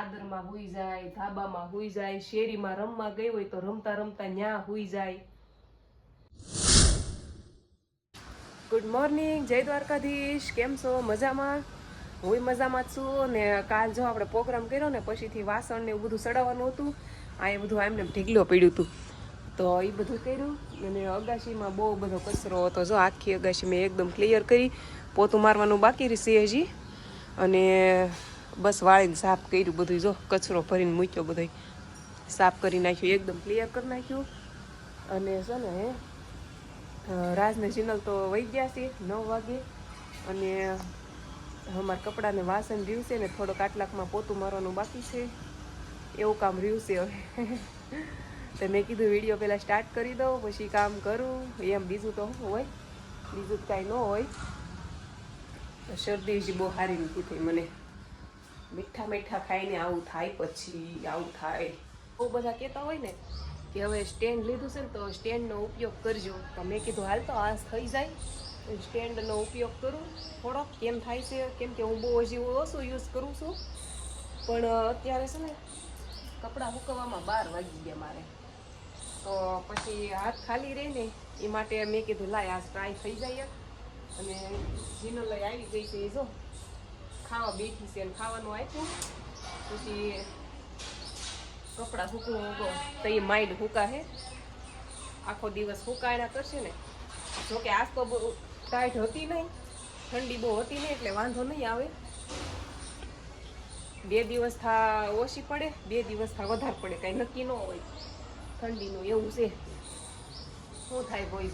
આદરમાં હુઈ જાય, ધાબામાં હુઈ જાય, શેરીમાં રમવા ગઈ હોય તો રમતા રમતા ન્યા હુઈ જાય. ગુડ મોર્નિંગ, જય દ્વારકાધીશ. કેમ છો? મજામાં? હું મજામાં જ છું. ને કાલ જો આપણે પ્રોગ્રામ કર્યો ને પછીથી વાસણ ને એવું બધું સડાવવાનું હતું. આ એ બધું એમને ઢીગલો પડ્યું હતું તો એ બધું કર્યું. અને અગાશીમાં બહુ બધો કચરો હતો. જો આખી અગાશી મેં એકદમ ક્લિયર કરી. પોતું મારવાનું બાકી રહેશે હજી. અને બસ વાળીને સાફ કર્યું બધું. જો કચરો ભરીને મૂક્યો બધો સાફ કરી નાખ્યું, એકદમ ક્લિયર કરી નાખ્યું. અને છે ને રાજને જીનલ તો વહી ગયા છે 9 વાગે. અને અમારા કપડાને વાસણ રહ્યું છે ને થોડોક આટલાકમાં પોતું મારવાનું બાકી છે, એવું કામ રહ્યું છે હવે. તો મેં કીધું વિડીયો પહેલાં સ્ટાર્ટ કરી દઉં પછી કામ કરું એમ. બીજું તો શું હોય, બીજું તો કાંઈ ન હોય. શરદી જ બહુ સારી નથી થઈ મને. મીઠા મીઠા ખાઈને આવું થાય, પછી આવું થાય. બહુ બધા કહેતા હોય ને કે હવે સ્ટેન્ડ લીધું છે ને તો સ્ટેન્ડનો ઉપયોગ કરજો. તો મેં કીધું હાલ તો આ થઈ જાય સ્ટેન્ડનો ઉપયોગ કરું થોડોક. કેમ થાય છે કેમ કે હું બહુ હજી ઓછું યુઝ કરું છું. પણ અત્યારે છે ને કપડાં સુકવવામાં 12 વાગી ગયા મારે. તો પછી હાથ ખાલી રહે ને એ માટે મેં કીધું લાય આ ટ્રાય થઈ જાય. અને જીનો લઈ આવી ગઈ છે એ જો ખાવા બેઠી છે. અને ખાવાનું આપ્યું પછી કપડાં સૂકવું તો એ માઇન્ડ સૂકા છે. આખો દિવસ સૂકાયણા કરશે ને. જોકે આજ તો બહુ ટાઈટ હતી નહીં, ઠંડી બહુ હતી નહીં એટલે વાંધો નહીં આવે. 2 દિવસ થા ઓછી પડે, 2 દિવસ થા વધારે પડે, કાંઈ નક્કી ન હોય ઠંડીનું. એવું છે, શું થાય કોઈ.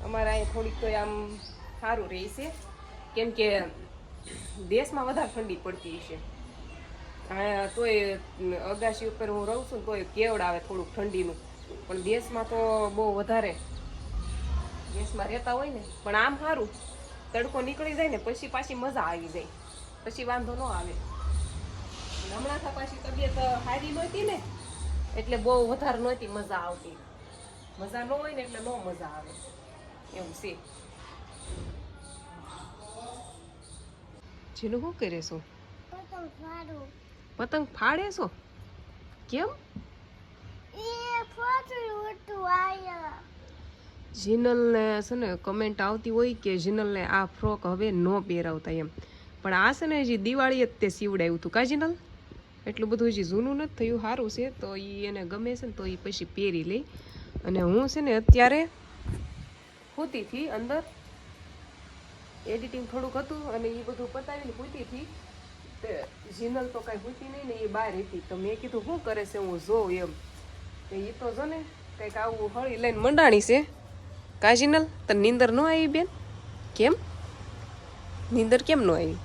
અમારે અહીં થોડીક તો આમ સારું રહે છે કેમ કે દેશમાં વધારે ઠંડી પડતી છે. તોય અગાશી ઉપર હું રહું છું તોય કેવડ આવે થોડુંક ઠંડીનું. પણ દેશમાં તો બહુ વધારે દેશમાં રહેતા હોય ને. પણ આમ સારું તડકો નીકળી જાય ને પછી પાછી મજા આવી જાય, પછી વાંધો ન આવે. હમણાં તો પાછી તબિયત સારી નહોતી ને એટલે બહુ વધારે નહોતી મજા આવતી. મજા ન હોય ને એટલે ન મજા આવે, એવું છે. જેનું શું કરે છો? પતંગ ફાડે છો? કેમ? જીનલને છે ને કમેન્ટ આવતી હોય કે જીનલને આ ફ્રોક હવે ન પહેરાવતા એમ. પણ આ છે ને હજી દિવાળી જ તે સીવડાવ્યું હતું કા જીનલ? એટલું બધું હજી જૂનું નથી થયું. સારું છે તો એ એને ગમે છે ને તો એ પછી પહેરી લે. અને હું છે ને અત્યારે સૂતી હતી અંદર, એડિટિંગ થોડુંક હતું અને એ બધું પતાવીને સૂતી હતી. તે જીનલ તો કાંઈ સૂતી નહીં ને એ બહાર હતી. તો મેં કીધું શું કરે છે હું જોઉં એમ. તો એ તો જો ને કંઈક આવું હળી લઈને મંડાણી છે. કા જીનલ તને નીંદર ન આવી બેન? કેમ નીંદર કેમ ન આવી?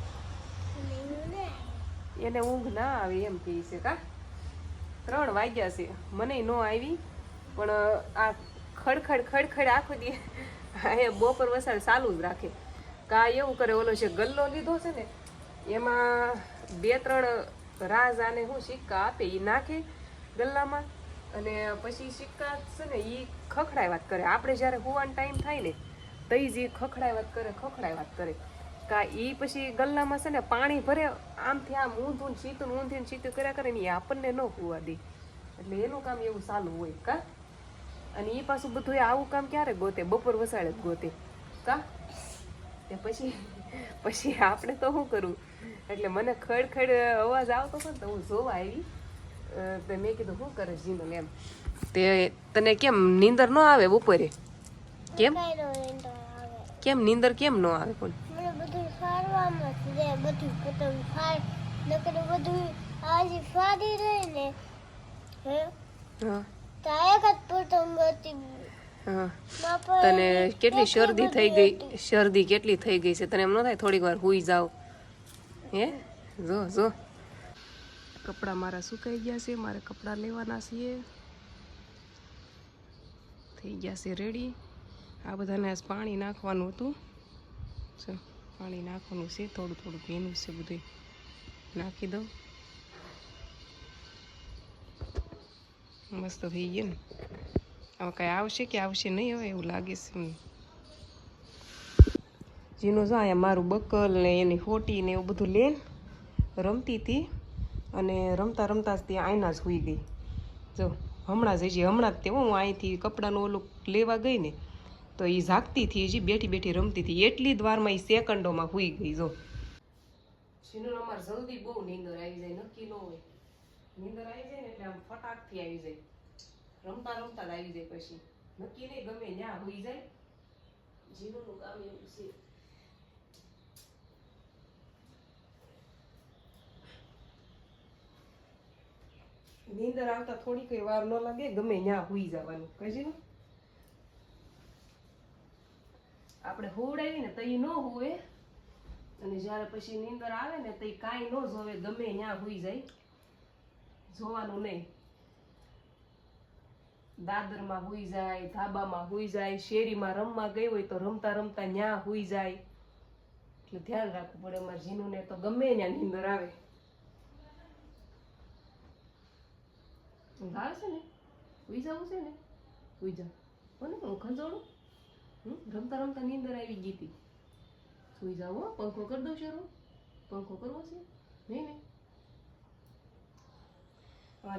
એને ઊંઘ ના આવે એમ કહે છે કા. 3 વાગ્યા છે, મને ન આવી. પણ આ ખડખડ ખડખડ આખો દી એ બપોર વસાડ ચાલુ જ રાખે. કા એવું કરે, ઓલો છે ગલ્લો લીધો છે ને એમાં 2-3 રાજ આને હું સિક્કા આપે એ નાખે ગલ્લામાં. અને પછી સિક્કા છે ને એ ખખડાય વાત કરે. આપણે જ્યારે હોવાનો ટાઈમ થાય ને તો જ એ ખખડાય વાત કરે. કા એ પછી ગલ્લામાં છે ને પાણી ભરે, આમથી આમ ઊંધું સીધું કર્યા કરે ને એ આપણને ન હોવા દે. એટલે એનું કામ એવું ચાલુ હોય કા. અને એ પાછું બધું આવું કામ ક્યારે ગોતે? બપોર વસાડે જ ગોતે કા. તે પછી આપણે તો શું કરવું? એટલે મને ખડ અવાજ આવતો હતો ને તો હું જોવા આવી. તો મેં કીધું શું કરે જીનલ એમ. તે તને કેમ નીંદર ન આવે બપોરે? કેમ કેમ નીંદર કેમ ન આવે? પણ તને કેટલી શરદી થઈ ગઈ? શરદી કેટલી થઈ ગઈ છે તને? એમ ન થાય થોડીક વાર હુઈ જાવ? હે જો કપડાં મારા સુકાઈ ગયા છે. મારે કપડાં લેવાના છે. થઈ ગયા છે રેડી. આ બધાને આજ પાણી નાખવાનું હતું. પાણી નાખવાનું છે, થોડું ભીનું છે બધું. નાખી દઉં. મસ્ત થઈ ગયું ને. હવે કાંઈ આવશે કે આવશે નહીં હવે એવું લાગે છે. જીનું જો અહીંયા મારું બકલ ને એની હોટી ને એવું બધું લઈને રમતી હતી અને રમતા રમતા જ ત્યાં આઈના જ સૂઈ ગઈ. જો હમણાં જ તે હું અહીંથી કપડાનું ઓલું લેવા ગઈ ને તો એ જાગતી હતી, હજી બેઠી બેઠી રમતી હતી, એટલી જ વારમાં એ સેકન્ડોમાં સૂઈ ગઈ. જો જીનું અમારે જલ્દી બહુ નીંદર આવી જાય, નક્કી ન હોય. નીંદર આવી જાય ને એટલે આમ ફટાકથી આવી જાય, રમતા રમતા જ આવી જાય, પછી નક્કી નહીં ગમે ત્યાં હોઈ જાય. જીનુનું કામ એવું છે. નીંદર આવતા થોડી કઈ વાર ન લાગે, ગમે ત્યાં હોઈ જવાનું. કહીએ ને આપણે હોવડાવી ને તો એ ન હોવે, અને જ્યારે પછી નીંદર આવે ને તો એ કાંઈ ન જોવે, ગમે ત્યાં હોઈ જાય, જોવાનું નહીં. દાદરમાં હોઈ જાય, ધાબામાં હોઈ જાય, શેરીમાં રમવા ગઈ હોય તો રમતા રમતા ન્યા હોઈ જાય. એટલે ધ્યાન રાખવું પડે. અમારે જીનુને તો ગમે ત્યાં નીંદર આવે. આવે છે ને હોઈ જવું છે ને હોઈ જાવ, કોને હું ખંજોડું. રમતા રમતા નીંદર આવી ગઈ હતી, સુઈ જાવ. પંખો કરી દઉં શરૂ, પંખો કરવો છે નહીં ને.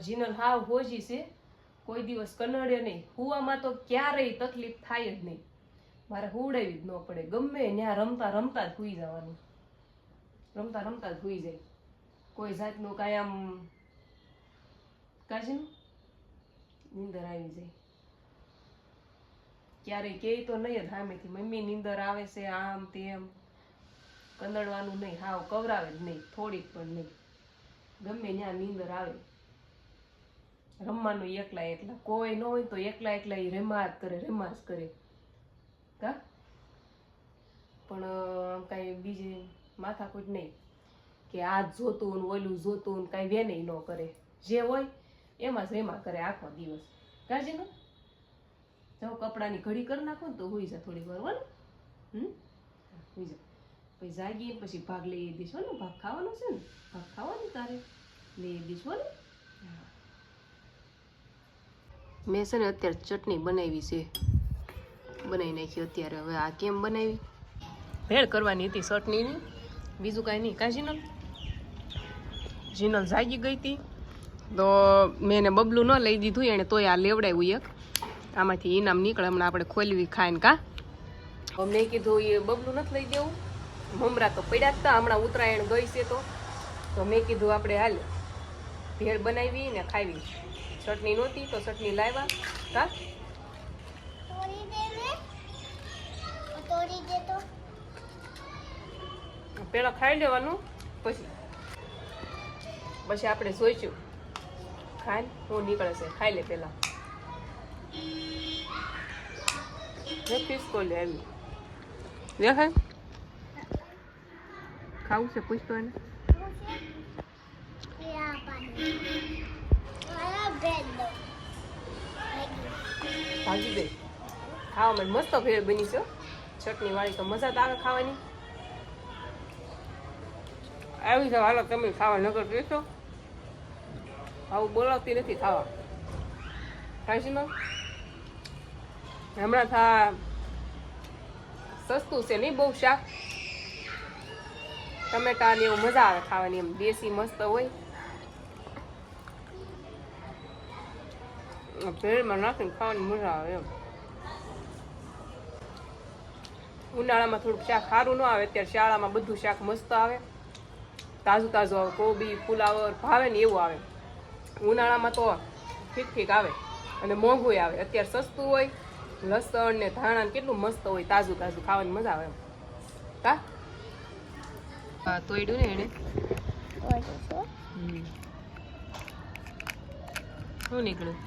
જીનલ હાવ હોજી છે, કોઈ દિવસ કનડે નહીં. હુવામાં તો ક્યારેય તકલીફ થાય જ નહીં, મારે હુવડાવી જ ન પડે. ગમે ત્યાં રમતા રમતા જ હુઈ જવાનું, રમતા રમતા જ હુઈ જાય. કોઈ જાતનું કાંઈ આમ કાજીનું નીંદર આવી જાય. ક્યારેય કે તો નહીં જ સામેથી મમ્મી નીંદર આવે છે આમ તેમ, કંદડવાનું નહીં, હાવ કવરાવે જ નહીં, થોડીક પણ નહીં. ગમે ત્યાં નીંદર આવે. રમવાનું એકલા એકલા, કોઈ ન હોય તો એકલા એકલા એ રેમાજ કરે કા. પણ કાંઈ બીજી માથાકૂટ નહીં કે આ જોતું ને ઓલું જોતું ને કાંઈ વેને ન કરે. જે હોય એમાં જ રેમા કરે આખો દિવસ. કાજી ને જાઓ કપડાની ઘડી કરી નાખો ને તો હોઈ જા થોડી વાર. હોને હોઈ જા, પછી જાગીને પછી ભાગ લઈ દઈશ. ને ભાગ ખાવાનો છે ને, ભાગ ખાવાનું તારે લઈ દઈશ. ને મેં છે ને અત્યારે ચટણી બનાવી છે, બનાવી નાખી અત્યારે. હવે આ કેમ બનાવી, ભેળ કરવાની હતી ચટણીની, બીજું કાંઈ નહીં. કાં જીનલ જાગી ગઈ હતી તો મેં એને બબલું ન લઈ દીધું, એને તોય આ લેવડાવ્યું એક. આમાંથી ઇનામ નીકળે, હમણાં આપણે ખોલવી ખાઈને. કા મેં કીધું એ બબલું નથી લઈ દેવું, મમરા તો પડ્યા જ હતા, હમણાં ઉત્તરાયણ ગઈ છે તો મેં કીધું આપણે હાલ ભેળ બનાવી ને ખાવી. ચટણી નહોતી તો ચટણી લાવ્યા. કા પેલા ખાઈ લેવાનું, પછી આપણે જોઈશું ખાઈને હું નીકળે છે. ખાઈ લે પેલા. ફિસ્કો લે આવી દેખાય, ખાવું છે પૂછતો એને. ભાગી ગઈ ખાવામાં. મસ્ત ભેળ બની છે, ચટણી વાળી તો મજા જ આવે ખાવાની. આવી જાવ હાલો તમે ખાવા, નગર બેસો. આવું બોલાવતી નથી ખાવા. ખાઈશ ને હમણાં થા સસ્તું છે નહીં બહુ શાક, ટમેટા ને એવું મજા આવે ખાવાની. એમ દેશી મસ્ત હોય. ભેળમાં નાખીને ખાવાની મજા આવે એમ. ઉનાળામાં થોડુંક શાક સારું ન આવે, અત્યારે શાળામાં બધું શાક મસ્ત આવે, તાજું તાજું આવે. કોબી ફુલાવર ભાવે ને એવું આવે. ઉનાળામાં તો ઠીક ઠીક આવે અને મોંઘું આવે. અત્યારે સસ્તું હોય, લસણ ને ધાણા કેટલું મસ્ત હોય, તાજું તાજું ખાવાની મજા આવે એમ. કા તોડ્યું ને એને શું નીકળ્યું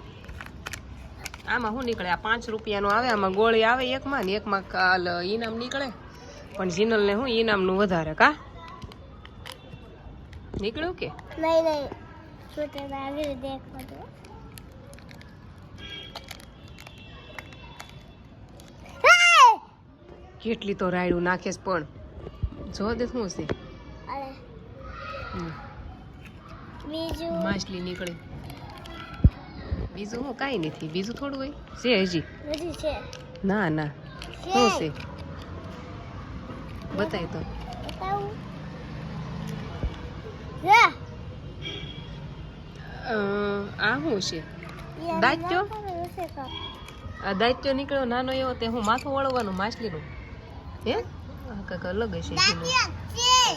આમાં? શું નીકળે? આ 5 રૂપિયાનું આવે, આમાં ગોળી આવે એકમાં ને એકમાં કાલ ઈનામ નીકળે. પણ જીનલને શું ઈનામનું વધારે. કા નીકળ્યું કે નહીં? કેટલી તો રાયડું નાખેસ, પણ જો દે શું છે. માછલી નીકળી. બીજું હું કાંઈ નથી, બીજું થોડું હોય છે હજી. ના ના શું છે? બતાય તો બતાવું યા આ શું છે દાંત્યો આ દાંત્યો નીકળ્યો નાનો એવો તે હું માથું વળવાનું માછલીનું હે આ કાંઈક અલગ હશે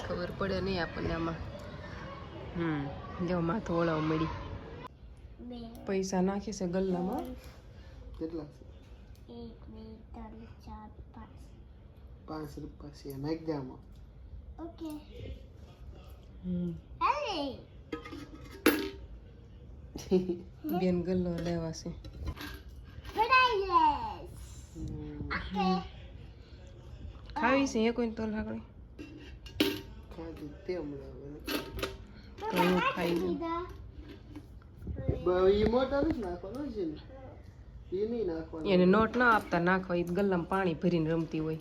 ખબર પડે નહીં આપણને આમાં જો માથું વળવા મળી પૈસા નાખી છે ગલ્લામાં કેટલા 1 2 3 4 5 5 રૂપિયા છે નાખ દે આમાં ઓકે અરે બેન ગલ્લો લેવા છે ફ્રાઈલેસ ઓકે ખાવી છે એ કોઈ તો લાગણી ખાધી તે હમણાં તો હું ખાઈ લઉં એ મોટા નથી નાખવાનો છે ને એ નહીં નાખવાનો એને નોટ ના આપતા નાખવા એ ગલ્લામાં પાણી ભરીને રમતી હોય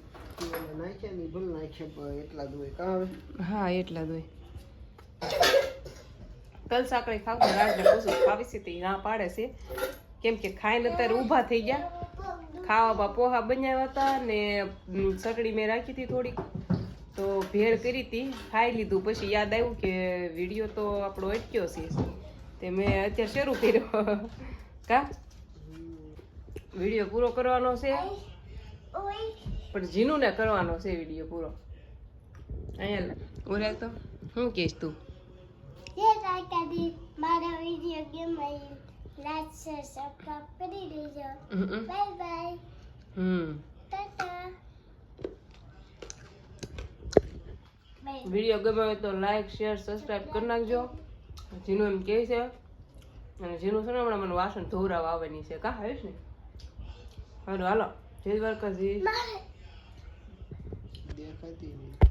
નાખ્યા નહીં ભલે નાખ્યા પણ એટલા જ હોય કાં હવે હા એટલા જ હોય તલ સાંકળી ખાવ તો રાજને પૂછું ખાવી છે તો એ ના પાડે છે કેમ કે ખાઈને અત્યારે ઊભા થઈ ગયા ખાવામાં પોહા બનાવ્યા હતા ને સકડી મેં રાખી હતી થોડીક તો ભેળ કરી હતી ખાઈ લીધું પછી યાદ આવ્યું કે વિડીયો તો આપણો અટક્યો છે તે મેં અત્યારે શરૂ કર્યો કા વિડીયો પૂરો કરવાનો છે પણ જીનું ને કરવાનો છે વિડીયો પૂરો અહીંયા ઓરે તો શું કહીશ તું મારા વિડીયો ગમે લાઈક શેર સબસ્ક્રાઇબ કરી દેજો બાય બાય ટાટા વિડીયો ગમે હોય તો લાઈક શેર સબસ્ક્રાઇબ કરી નાખજો જીનું એમ કહે છે અને જીનું છે ને હમણાં મને વાસણ ધોરાવા આવવાની છે કા હરીશ ને હાલો હાલો જય દ્વારકાજી દેખાતી નહીં